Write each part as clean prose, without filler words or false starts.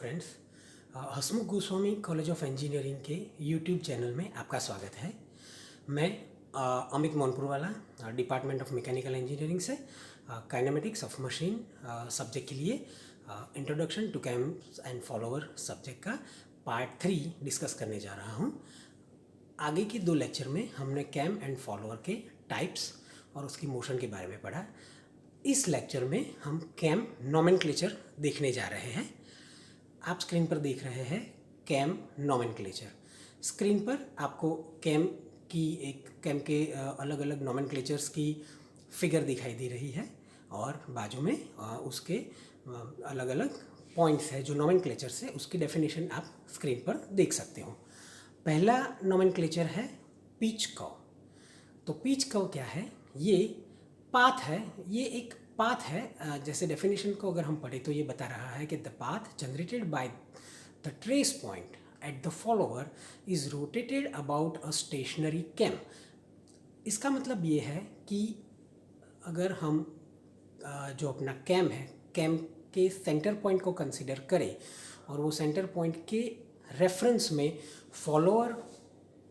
Friends, Hasmukh Goswami college of engineering के YouTube channel में आपका स्वागत है। मैं Amit Monpurwala department of mechanical engineering से काइनेमेटिक्स ऑफ मशीन सब्जेक्ट के लिए introduction to cams and follower subject का पार्ट 3 डिस्कस करने जा रहा हूँ। आगे के 2 लेक्चर में हमने कैम एंड फॉलोअर के टाइप्स और उसकी मोशन के बारे में पढ़ा। इस लेक्चर में हम कैम नोमेनक्लेचर देखने जा रहे हैं। आप स्क्रीन पर देख रहे हैं कैम नोमेनक्लेचर। स्क्रीन पर आपको कैम के अलग अलग नोमेनक्लेचर्स की फिगर दिखाई दे रही है और बाजू में उसके अलग अलग पॉइंट्स है जो नोमेनक्लेचर्स है, उसकी डेफिनेशन आप स्क्रीन पर देख सकते हो। पहला नोमेनक्लेचर है पिच कर्व। तो पिच कर्व क्या है? ये पाथ है, ये एक पाथ है। जैसे डेफिनेशन को अगर हम पढ़ें तो ये बता रहा है कि the path generated by the trace point at the follower is rotated about a stationary cam. इसका मतलब ये है कि अगर हम जो अपना कैम है, कैम के सेंटर पॉइंट को कंसिडर करें और वो सेंटर पॉइंट के रेफरेंस में फॉलोअर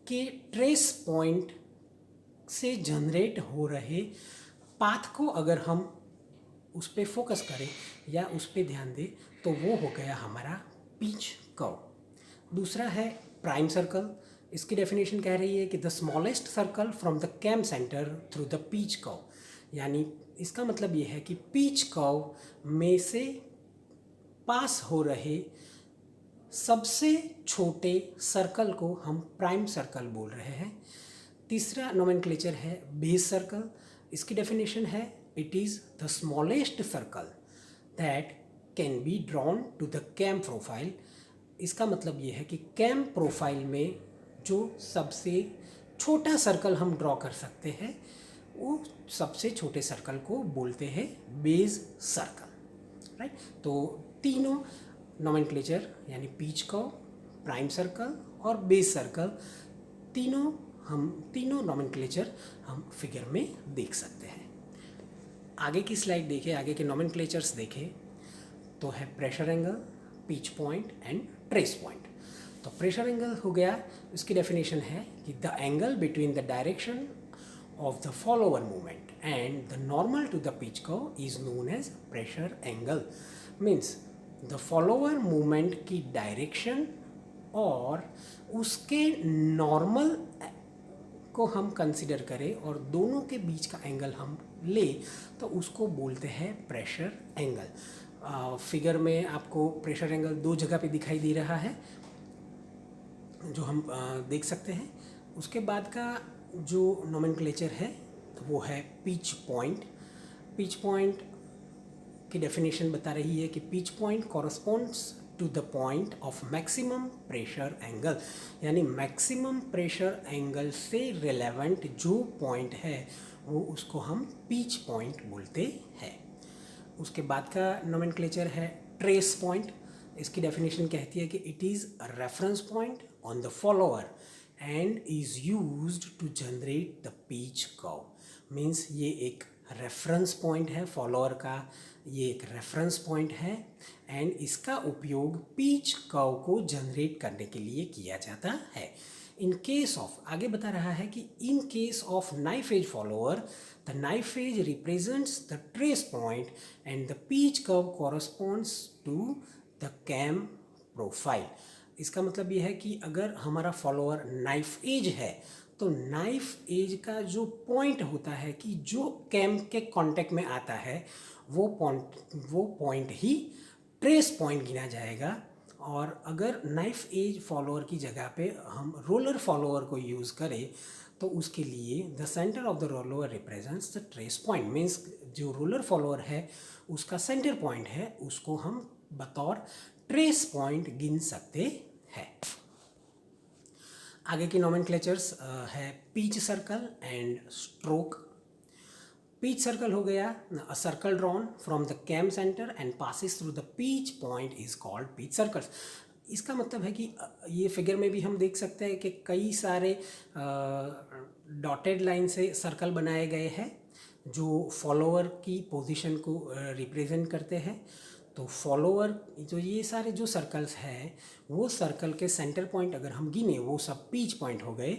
के ट्रेस पॉइंट से जनरेट हो रहे पाथ को अगर हम उस पर फोकस करें या उस पर ध्यान दें तो वो हो गया हमारा पिच कर्व। दूसरा है प्राइम सर्कल। इसकी डेफिनेशन कह रही है कि the smallest circle from the cam center through the pitch curve. यानी इसका मतलब ये है कि पिच कर्व में से पास हो रहे सबसे छोटे सर्कल को हम प्राइम सर्कल बोल रहे हैं। तीसरा नोमेनक्लेचर है बेस सर्कल। इसकी डेफिनेशन है it is the smallest circle that can be drawn to the cam profile. इसका मतलब ये है कि कैम प्रोफाइल में जो सबसे छोटा सर्कल हम ड्रॉ कर सकते हैं वो सबसे छोटे सर्कल को बोलते हैं बेस सर्कल, राइट। तो तीनों नोमेनक्लेचर यानी पिच कर्व, प्राइम सर्कल और बेस सर्कल, तीनों नोमेनक्लेचर हम फिगर में देख सकते हैं। आगे की स्लाइड देखें, आगे के नोमेनक्लेचर्स देखें तो है pressure angle, pitch point and trace point. तो प्रेशर एंगल हो गया, इसकी डेफिनेशन है कि the angle between the direction of the follower movement and the normal to the pitch curve is known as pressure angle. Means the follower movement की direction और उसके normal को हम कंसिडर करें और दोनों के बीच का एंगल हम ले तो उसको बोलते हैं प्रेशर एंगल। फिगर में आपको प्रेशर एंगल 2 जगह पे दिखाई दे रहा है जो हम देख सकते हैं। उसके बाद का जो नोमेनक्लेचर है वो है पिच पॉइंट। पिच पॉइंट की डेफिनेशन बता रही है कि pitch point corresponds to the point of maximum pressure angle. यानी मैक्सिमम प्रेशर एंगल से रिलेवेंट जो पॉइंट है वो उसको हम पिच पॉइंट बोलते हैं। उसके बाद का नोमेनक्लेचर है ट्रेस पॉइंट। इसकी डेफिनेशन कहती है कि it is a reference point on the follower and is used to generate the pitch curve. Means ये एक रेफरेंस पॉइंट है फॉलोअर का, ये एक रेफरेंस पॉइंट है एंड इसका उपयोग पिच कर्व को जनरेट करने के लिए किया जाता है। इन केस ऑफ, आगे बता रहा है कि in case of knife edge follower the knife edge represents the trace point and the pitch curve corresponds to the cam profile. इसका मतलब ये है कि अगर हमारा फॉलोअर नाइफ एज है तो नाइफ एज का जो पॉइंट होता है कि जो कैम के कांटेक्ट में आता है वो पॉइंट ही ट्रेस पॉइंट गिना जाएगा। और अगर नाइफ एज फॉलोअर की जगह पे हम रोलर फॉलोअर को यूज़ करें तो उसके लिए the centre of the roller represents the trace point. Means जो रोलर फॉलोअर है उसका सेंटर पॉइंट है उसको हम बतौर ट्रेस पॉइंट गिन सकते हैं। आगे की नोमेनक्लेचर्स है pitch circle and stroke. Pitch circle हो गया, a circle drawn from the cam center and passes through the pitch point is called pitch circles. इसका मतलब है कि ये फिगर में भी हम देख सकते हैं कि कई सारे डॉटेड लाइन से सर्कल बनाए गए हैं जो फॉलोअर की पोजीशन को रिप्रेजेंट करते हैं। तो फॉलोअर जो ये सारे जो सर्कल्स हैं वो सर्कल के सेंटर पॉइंट अगर हम गिने वो सब पीच पॉइंट हो गए,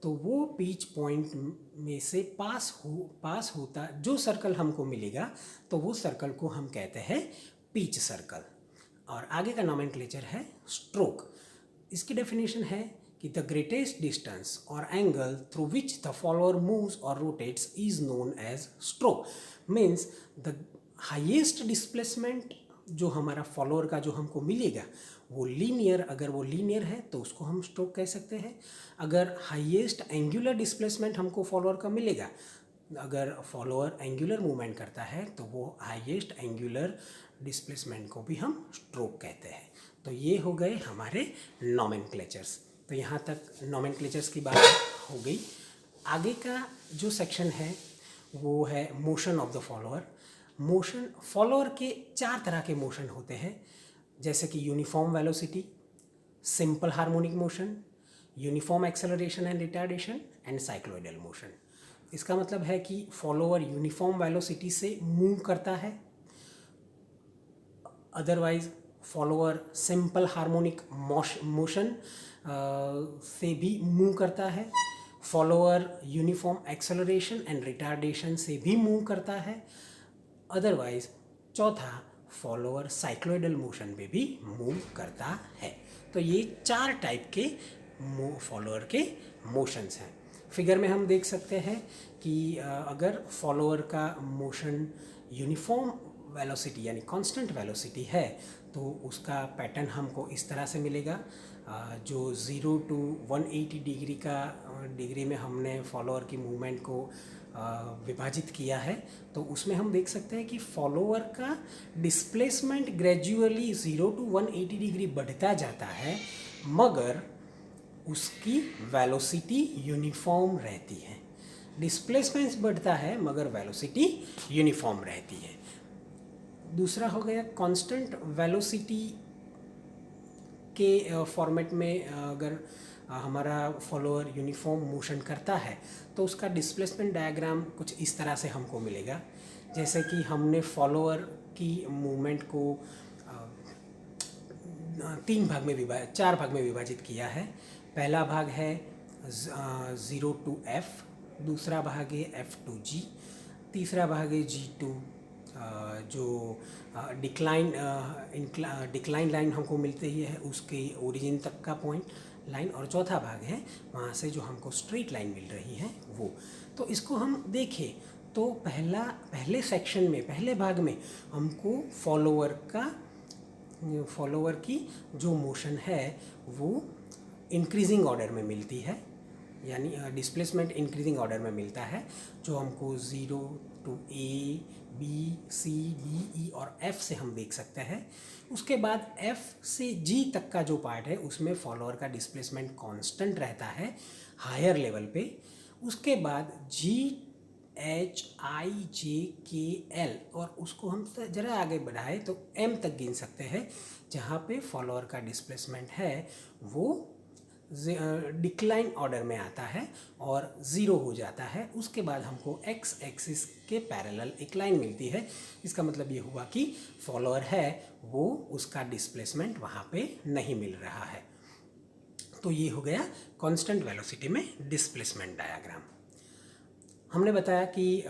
तो वो पीच पॉइंट में से पास होता जो सर्कल हमको मिलेगा तो वो सर्कल को हम कहते हैं पीच सर्कल। और आगे का नोमेनक्लेचर है स्ट्रोक। इसकी डेफिनेशन है कि द ग्रेटेस्ट डिस्टेंस और angle through which the follower moves और rotates is known as stroke. Means the highest displacement जो हमारा फॉलोअर का जो हमको मिलेगा वो लीनियर, अगर वो लीनियर है तो उसको हम स्ट्रोक कह सकते हैं। अगर हाईएस्ट एंगुलर डिस्प्लेसमेंट हमको फॉलोअर का मिलेगा, अगर फॉलोअर एंगुलर मूवमेंट करता है तो वो हाईएस्ट एंगुलर डिस्प्लेसमेंट को भी हम स्ट्रोक कहते हैं। तो ये हो गए हमारे नोमेनक्लेचर्स। तो यहाँ तक नोमेनक्लेचर्स की बात हो गई। आगे का जो सेक्शन है वो है motion of the follower. Motion follower के 4 तरह के मोशन होते हैं, जैसे कि uniform velocity, simple harmonic motion, uniform acceleration and retardation and cycloidal motion. इसका मतलब है कि फॉलोअर यूनिफॉर्म वेलोसिटी से मूव करता है, otherwise follower simple harmonic motion से भी मूव करता है, follower uniform acceleration and retardation से भी मूव करता है, अदरवाइज चौथा फॉलोअर साइक्लोइडल मोशन पे भी मूव करता है। तो ये 4 टाइप के फॉलोअर के मोशंस हैं। फिगर में हम देख सकते हैं कि अगर फॉलोअर का मोशन यूनिफॉर्म वेलोसिटी यानी कांस्टेंट वेलोसिटी है तो उसका पैटर्न हमको इस तरह से मिलेगा। जो 0 to 180 डिग्री में हमने फॉलोअर की मूवमेंट को विभाजित किया है, तो उसमें हम देख सकते हैं कि फॉलोअर का डिस्प्लेसमेंट ग्रेजुअली 0 to 180 डिग्री बढ़ता जाता है, मगर उसकी वेलोसिटी यूनिफॉर्म रहती है। डिस्प्लेसमेंट बढ़ता है मगर वेलोसिटी यूनिफॉर्म रहती है। दूसरा हो गया कांस्टेंट वेलोसिटी के फॉर्मेट में अगर हमारा फॉलोअर यूनिफॉर्म मोशन करता है तो उसका डिस्प्लेसमेंट डायग्राम कुछ इस तरह से हमको मिलेगा। जैसे कि हमने फॉलोअर की मूवमेंट को 4 भाग में विभाजित किया है। पहला भाग है 0 to F, दूसरा भाग है F to G, तीसरा भाग है G to जो डिक्लाइन लाइन हमको मिलती ही है उसके ओरिजिन तक का पॉइंट लाइन, और चौथा भाग है वहाँ से जो हमको स्ट्रेट लाइन मिल रही है वो। तो इसको हम देखें तो पहले सेक्शन में पहले भाग में हमको फॉलोअर की जो मोशन है वो इंक्रीजिंग ऑर्डर में मिलती है, यानी डिस्प्लेसमेंट इंक्रीजिंग ऑर्डर में मिलता है, जो हमको 0 to A, B, C, D, E और F से हम देख सकते हैं। उसके बाद F से G तक का जो पार्ट है उसमें फॉलोअर का डिस्प्लेसमेंट कांस्टेंट रहता है हायर लेवल पे। उसके बाद G, H, I, J, K, L और उसको हम ज़रा आगे बढ़ाए तो M तक गिन सकते हैं, जहाँ पे फॉलोअर का डिस्प्लेसमेंट है वो डिक्लाइन ऑर्डर में आता है और 0 हो जाता है। उसके बाद हमको एक्स एक्सिस के पैरेलल एक लाइन मिलती है। इसका मतलब ये हुआ कि फॉलोअर है वो उसका डिस्प्लेसमेंट वहाँ पे नहीं मिल रहा है। तो ये हो गया कांस्टेंट वेलोसिटी में डिस्प्लेसमेंट डायग्राम। हमने बताया कि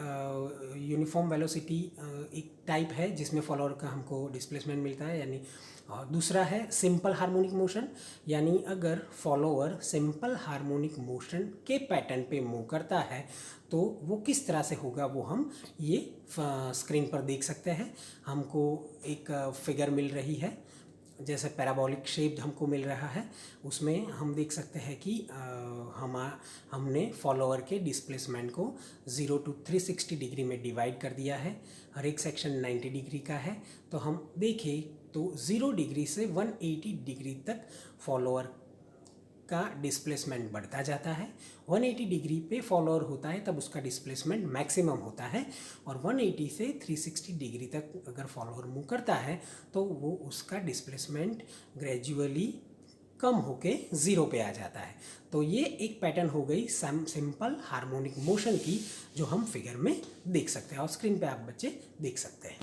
यूनिफॉर्म वेलोसिटी एक टाइप है जिसमें फॉलोअर का हमको डिस्प्लेसमेंट मिलता है, यानी दूसरा है सिंपल हार्मोनिक मोशन, यानी अगर फॉलोअर सिंपल हार्मोनिक मोशन के पैटर्न पे मूव करता है तो वो किस तरह से होगा वो हम ये स्क्रीन पर देख सकते हैं। हमको एक फिगर मिल रही है, जैसे पैराबोलिक शेप हमको मिल रहा है, उसमें हम देख सकते हैं कि हमने फॉलोअर के डिस्प्लेसमेंट को 0 to 360 डिग्री में डिवाइड कर दिया है। हर एक सेक्शन 90 डिग्री का है। तो हम देखें तो 0 डिग्री से 180 डिग्री तक फॉलोअर का डिस्प्लेसमेंट बढ़ता जाता है। 180 डिग्री पे फॉलोअर होता है तब उसका डिस्प्लेसमेंट मैक्सिमम होता है, और 180 से 360 डिग्री तक अगर फॉलोअर मूव करता है तो वो उसका डिस्प्लेसमेंट ग्रेजुअली कम होके 0 पे आ जाता है। तो ये एक पैटर्न हो गई सिंपल हार्मोनिक मोशन की, जो हम फिगर में देख सकते हैं और स्क्रीन पे आप बच्चे देख सकते हैं।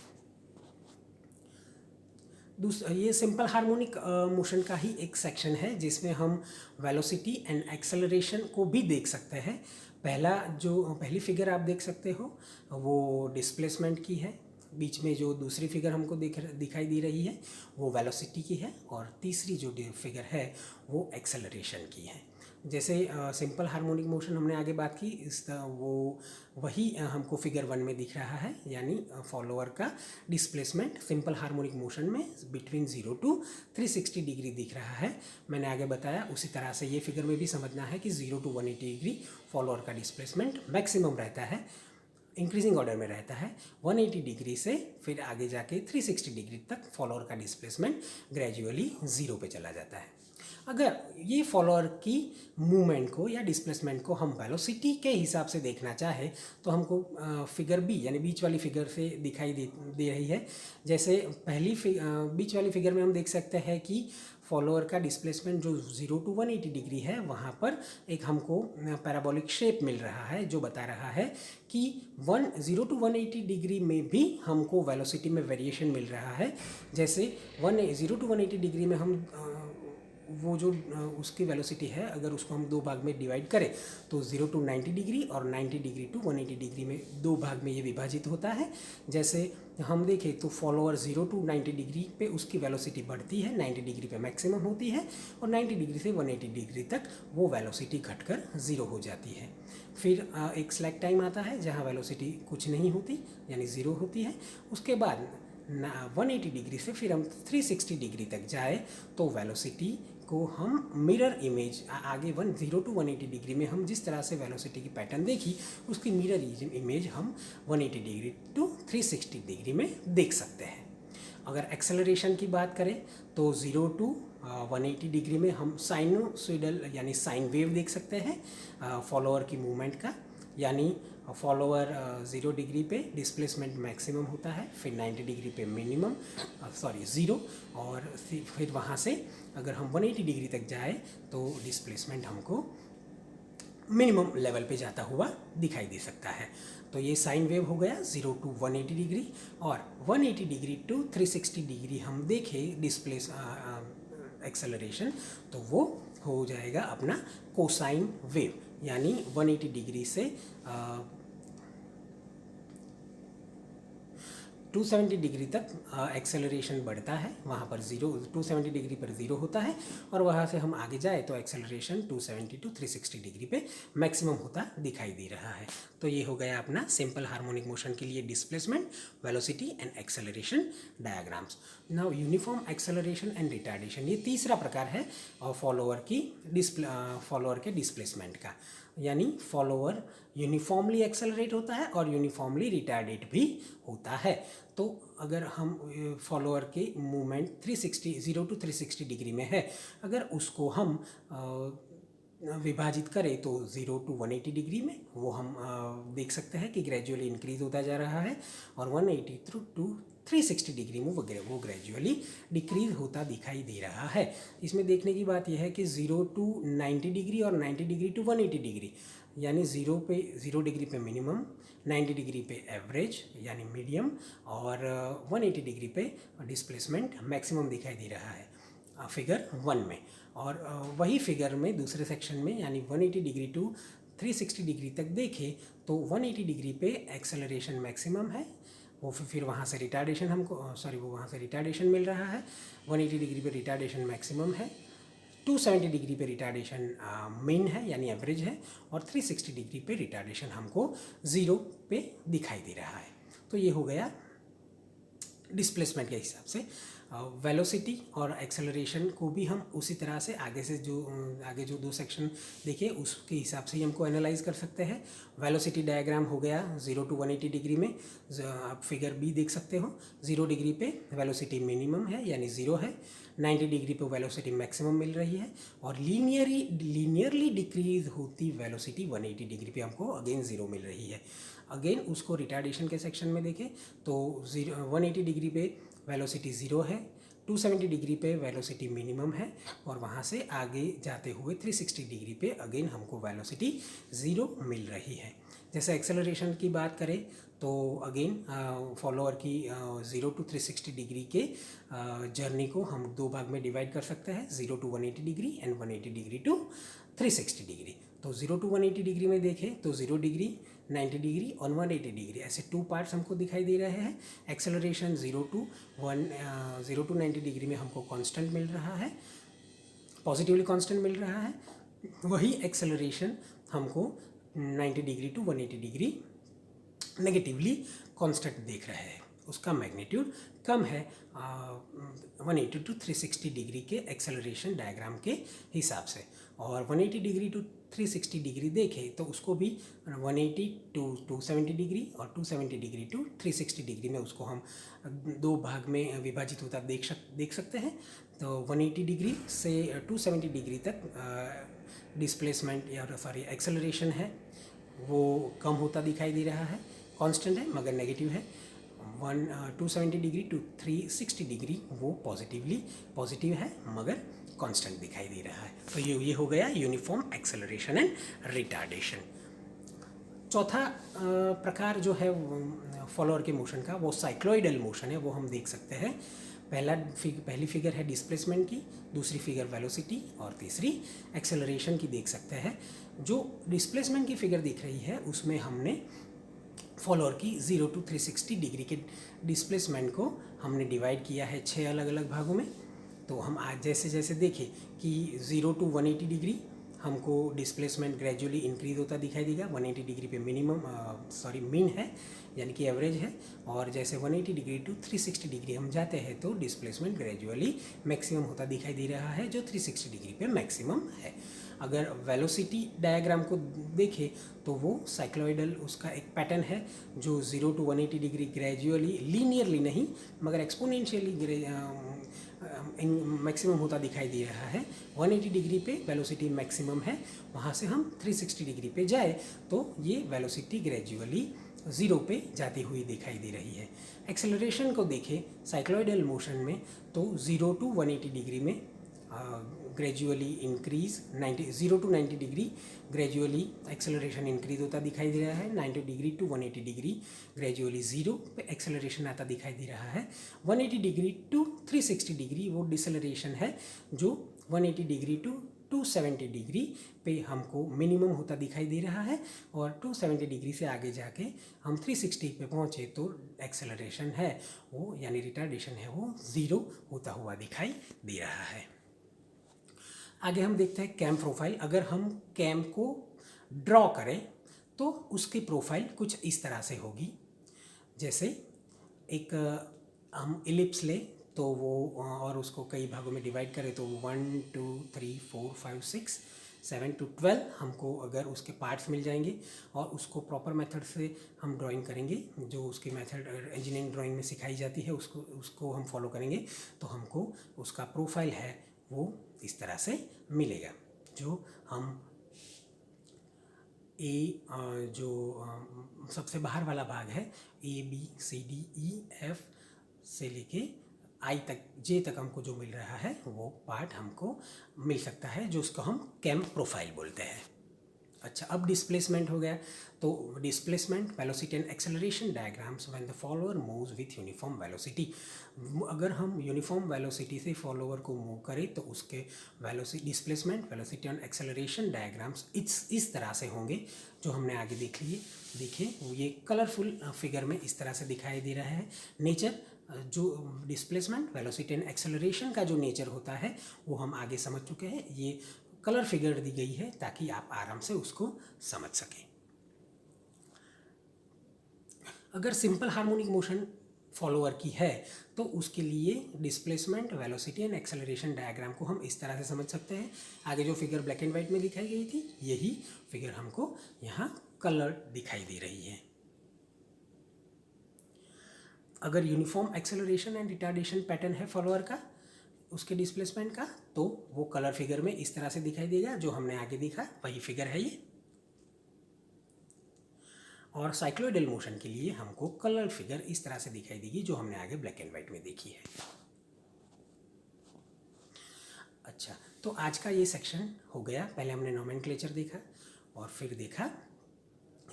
ये सिंपल हार्मोनिक मोशन का ही एक सेक्शन है जिसमें हम वेलोसिटी एंड एक्सेलरेशन को भी देख सकते हैं। पहली फिगर आप देख सकते हो वो डिस्प्लेसमेंट की है, बीच में जो दूसरी फिगर हमको दिखाई दे रही है वो वेलोसिटी की है, और तीसरी जो फिगर है वो एक्सेलरेशन की है। जैसे सिंपल हार्मोनिक मोशन हमने आगे बात की, वो वही हमको फिगर 1 में दिख रहा है, यानी फॉलोअर का डिस्प्लेसमेंट सिंपल हार्मोनिक मोशन में बिटवीन 0 to 360 डिग्री दिख रहा है। मैंने आगे बताया उसी तरह से ये फिगर में भी समझना है कि 0 to 180 डिग्री फॉलोअर का डिस्प्लेसमेंट मैक्सिमम रहता है, इंक्रीजिंग ऑर्डर में रहता है। 180 डिग्री से फिर आगे जाके 360 डिग्री तक फॉलोअर का डिस्प्लेसमेंट ग्रेजुअली 0 पे चला जाता है। अगर ये फॉलोअर की मूवमेंट को या डिस्प्लेसमेंट को हम वेलोसिटी के हिसाब से देखना चाहे तो हमको फिगर बी यानी बीच वाली फिगर से दिखाई दे रही है। जैसे बीच वाली फिगर में हम देख सकते हैं कि फॉलोअर का डिस्प्लेसमेंट जो 0 to 180 डिग्री है वहाँ पर एक हमको पैराबोलिक शेप मिल रहा है जो बता रहा है कि 0 to 180 डिग्री में भी हमको वेलोसिटी में वेरिएशन मिल रहा है। जैसे 0 to 180 डिग्री में हम वो जो उसकी वेलोसिटी है अगर उसको हम दो भाग में डिवाइड करें तो 0 to 90 डिग्री और 90 डिग्री टू 180 डिग्री में दो भाग में ये विभाजित होता है। जैसे हम देखें तो फॉलोअर 0 to 90 डिग्री पे उसकी वेलोसिटी बढ़ती है, 90 डिग्री पे मैक्सिमम होती है, और 90 डिग्री से 180 डिग्री तक वो वेलोसिटी घटकर 0 हो जाती है। फिर एक स्लैक टाइम आता है जहाँ वेलोसिटी कुछ नहीं होती यानी 0 होती है। उसके बाद 180 डिग्री से फिर हम 360 डिग्री तक जाए तो वेलोसिटी को हम मिरर इमेज आगे 0 to 180 डिग्री में हम जिस तरह से वेलोसिटी की पैटर्न देखी उसकी मिरर इमेज हम 180 डिग्री टू 360 डिग्री में देख सकते हैं। अगर एक्सेलरेशन की बात करें तो 0 to 180 डिग्री में हम साइनोसॉइडल यानी साइन वेव देख सकते हैं फॉलोअर की मूवमेंट का, यानी फॉलोअर 0 डिग्री पे डिस्प्लेसमेंट मैक्सिमम होता है, फिर 90 डिग्री पे मिनिमम 0, और फिर वहाँ से अगर हम 180 डिग्री तक जाए तो डिस्प्लेसमेंट हमको मिनिमम लेवल पे जाता हुआ दिखाई दे सकता है। तो ये साइन वेव हो गया 0 to 180 डिग्री, और 180 डिग्री टू 360 डिग्री हम देखें एक्सेलरेशन तो वो हो जाएगा अपना कोसाइन वेव, यानी 180 डिग्री से 270 डिग्री तक एक्सेलरेशन बढ़ता है, वहाँ पर 270 डिग्री पर 0 होता है, और वहाँ से हम आगे जाए तो एक्सेलरेशन 270 to 360 डिग्री पे मैक्सिमम होता दिखाई दे रहा है। तो ये हो गया अपना सिंपल हार्मोनिक मोशन के लिए displacement, velocity and acceleration diagrams. Now uniform acceleration and retardation, ये तीसरा प्रकार है फॉलोअर के डिस्प्लेसमेंट का, यानी फॉलोअर यूनिफॉर्मली एक्सेलरेट होता है और यूनिफॉर्मली रिटार्डेट भी होता है। तो अगर हम फॉलोअर के मूवमेंट 0 to 360 डिग्री में है, अगर उसको हम विभाजित करें तो 0 to 180 डिग्री में वो हम देख सकते हैं कि ग्रेजुअली इंक्रीज होता जा रहा है, और 180 थ्रू टू 360 डिग्री में वो ग्रेजुअली डिक्रीज होता दिखाई दे रहा है। इसमें देखने की बात यह है कि 0 to 90 डिग्री और 90 डिग्री टू 180 डिग्री, यानी 0 डिग्री पे मिनिमम, 90 डिग्री पे एवरेज यानी मीडियम, और 180 डिग्री पे डिस्प्लेसमेंट मैक्सिमम दिखाई दे रहा है फिगर 1 में। और वही फिगर में दूसरे सेक्शन में यानी 180 डिग्री टू 360 डिग्री तक देखें तो 180 डिग्री पे एक्सेलरेशन मैक्सिमम है, वो फिर वहाँ से रिटार्डेशन वहाँ से रिटार्डेशन मिल रहा है। 180 डिग्री पे रिटार्डेशन मैक्सिमम है, 270 डिग्री पे रिटार्डेशन मीन है यानी एवरेज है, और 360 डिग्री पे रिटार्डेशन हमको 0 पे दिखाई दे रहा है। तो ये हो गया डिस्प्लेसमेंट के हिसाब से। वेलोसिटी और एक्सेलरेशन को भी हम उसी तरह से आगे जो दो सेक्शन देखे उसके हिसाब से ही हमको एनालाइज कर सकते हैं। वेलोसिटी डायग्राम हो गया 0 to 180 डिग्री में, आप फिगर बी देख सकते हो, 0 डिग्री पे वेलोसिटी मिनिमम है यानी 0 है, 90 डिग्री पे वेलोसिटी मैक्सिमम मिल रही है, और लीनियरली डिक्रीज होती वेलोसिटी 180 डिग्री पे हमको अगेन 0 मिल रही है। अगेन उसको रिटार्डेशन के सेक्शन में देखें तो 180 डिग्री पे वेलोसिटी 0 है, 270 डिग्री पे वेलोसिटी मिनिमम है, और वहाँ से आगे जाते हुए 360 डिग्री पे अगेन हमको वेलोसिटी 0 मिल रही है। जैसे एक्सेलरेशन की बात करें तो अगेन फॉलोअर की 0 to 360 डिग्री के जर्नी को हम दो भाग में डिवाइड कर सकते हैं, 0 to 180 degree and 180 degree to 360 degree. तो 0 to 180 डिग्री में देखें तो 0 डिग्री, 90 डिग्री और 180 डिग्री, ऐसे टू पार्ट्स हमको दिखाई दे रहे हैं। एक्सेलरेशन 0 to 90 डिग्री में हमको कांस्टेंट मिल रहा है, पॉजिटिवली कांस्टेंट मिल रहा है। वही एक्सेलरेशन हमको 90 degree to 180 degree negatively constant देख रहे हैं, उसका मैग्नीट्यूड कम है 180 टू 360 डिग्री के एक्सेलरेशन डायग्राम के हिसाब से। और 180 डिग्री टू 360 डिग्री देखें तो उसको भी 180 टू 270 डिग्री और 270 डिग्री टू 360 डिग्री में उसको हम दो भाग में विभाजित होता देख सकते हैं। तो 180 डिग्री से 270 डिग्री तक डिस्प्लेसमेंट या सॉरी एक्सेलरेशन है वो कम होता दिखाई दे रहा है, कांस्टेंट है मगर नेगेटिव है। 270 डिग्री टू 360 डिग्री वो पॉजिटिव है मगर कांस्टेंट दिखाई दे रहा है। तो ये हो गया यूनिफॉर्म एक्सेलरेशन एंड रिटार्डेशन। चौथा प्रकार जो है फॉलोअर के मोशन का वो साइक्लोइडल मोशन है, वो हम देख सकते हैं। पहली फिगर है डिस्प्लेसमेंट की, दूसरी फिगर वेलोसिटी और तीसरी एक्सेलरेशन की देख सकते हैं। जो डिस्प्लेसमेंट की फिगर दिख रही है उसमें हमने फॉलोअर की 0 to 360 डिग्री के डिस्प्लेसमेंट को हमने डिवाइड किया है 6 अलग अलग भागों में। तो हम आज जैसे जैसे देखें कि 0 to 180 डिग्री हमको डिस्प्लेसमेंट ग्रेजुअली इंक्रीज होता दिखाई देगा। 180 डिग्री पे मीन है यानी कि एवरेज है, और जैसे 180 डिग्री टू 360 डिग्री हम जाते हैं तो डिस्प्लेसमेंट ग्रेजुअली मैक्सिमम होता दिखाई दे रहा है, जो 360 डिग्री पे मैक्सिमम है। अगर वेलोसिटी डायग्राम को देखें तो वो साइक्लोइडल उसका एक पैटर्न है जो 0 to 180 डिग्री ग्रेजुअली लीनियरली नहीं मगर एक्सपोनेंशियली मैक्सिमम होता दिखाई दे रहा है। 180 डिग्री पे वेलोसिटी मैक्सिमम है, वहाँ से हम 360 डिग्री पे जाए तो ये वेलोसिटी ग्रेजुअली 0 पे जाती हुई दिखाई दे रही है। एक्सेलरेशन को देखें साइक्लोइडल मोशन में तो 0 to 180 डिग्री में gradually increase 0 to 90 degree gradually acceleration increase होता दिखाई दे रहा है। 90 डिग्री टू 180 डिग्री ग्रेजुअली 0 पे एक्सेलरेशन आता दिखाई दे रहा है। 180 डिग्री टू 360 डिग्री वो डिसेलरेशन है जो 180 डिग्री टू 270 डिग्री पे हमको मिनिमम होता दिखाई दे रहा है, और 270 डिग्री से आगे जाके हम 360 पे पहुँचे तो एक्सेलरेशन है वो यानी रिटार्डेशन है वो 0 होता हुआ दिखाई दे रहा है। आगे हम देखते हैं कैम प्रोफाइल। अगर हम कैम को ड्रॉ करें तो उसकी प्रोफाइल कुछ इस तरह से होगी। जैसे एक हम इलिप्स लें तो वो और उसको कई भागों में डिवाइड करें तो 1 2 3 4 5 6 7 to 12 हमको अगर उसके पार्ट्स मिल जाएंगे और उसको प्रॉपर मेथड से हम ड्राइंग करेंगे, जो उसकी मेथड इंजीनियरिंग ड्राइंग में सिखाई जाती है उसको हम फॉलो करेंगे तो हमको उसका प्रोफाइल है वो इस तरह से मिलेगा। जो हम जो सबसे बाहर वाला भाग है ABCDEF से लेके I तक J तक हमको जो मिल रहा है वो पार्ट हमको मिल सकता है जो उसको हम कैम प्रोफाइल बोलते हैं। अच्छा, अब डिस्प्लेसमेंट हो गया तो displacement velocity and acceleration diagrams when the follower moves with uniform velocity. अगर हम यूनिफॉर्म वेलोसिटी से फॉलोअर को मूव करें तो उसके displacement velocity and acceleration diagrams इस तरह से होंगे जो हमने आगे देखे ये कलरफुल फिगर में इस तरह से दिखाई दे रहा है। नेचर जो डिस्प्लेसमेंट वेलोसिटी एंड एक्सेलरेशन का जो नेचर होता है वो हम आगे समझ चुके हैं। ये कलर फिगर दी गई है ताकि आप आराम से उसको समझ सकें। अगर सिंपल हार्मोनिक मोशन फॉलोअर की है तो उसके लिए displacement velocity and acceleration diagram को हम इस तरह से समझ सकते हैं। आगे जो फिगर ब्लैक एंड वाइट में दिखाई गई थी यही फिगर हमको यहाँ कलर दिखाई दे रही है। अगर uniform acceleration and retardation pattern है फॉलोअर का उसके डिस्प्लेसमेंट का तो वो कलर फिगर में इस तरह से दिखाई देगा जो हमने आगे देखा वही फिगर है ये। और साइक्लोइडल मोशन के लिए हमको कलर फिगर इस तरह से दिखाई देगी जो हमने आगे ब्लैक एंड वाइट में देखी है। अच्छा, तो आज का ये सेक्शन हो गया। पहले हमने नोमेनक्लेचर देखा और फिर देखा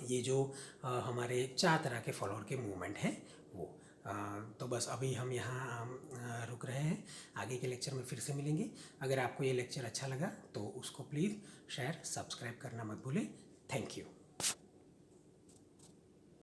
ये जो हमारे 4 तरह के फॉलोअर के मूवमेंट है वो। तो बस अभी हम यहाँ रुक रहे हैं, आगे के लेक्चर में फिर से मिलेंगे। अगर आपको ये लेक्चर अच्छा लगा तो उसको प्लीज़ शेयर सब्सक्राइब करना मत भूलें। Thank you.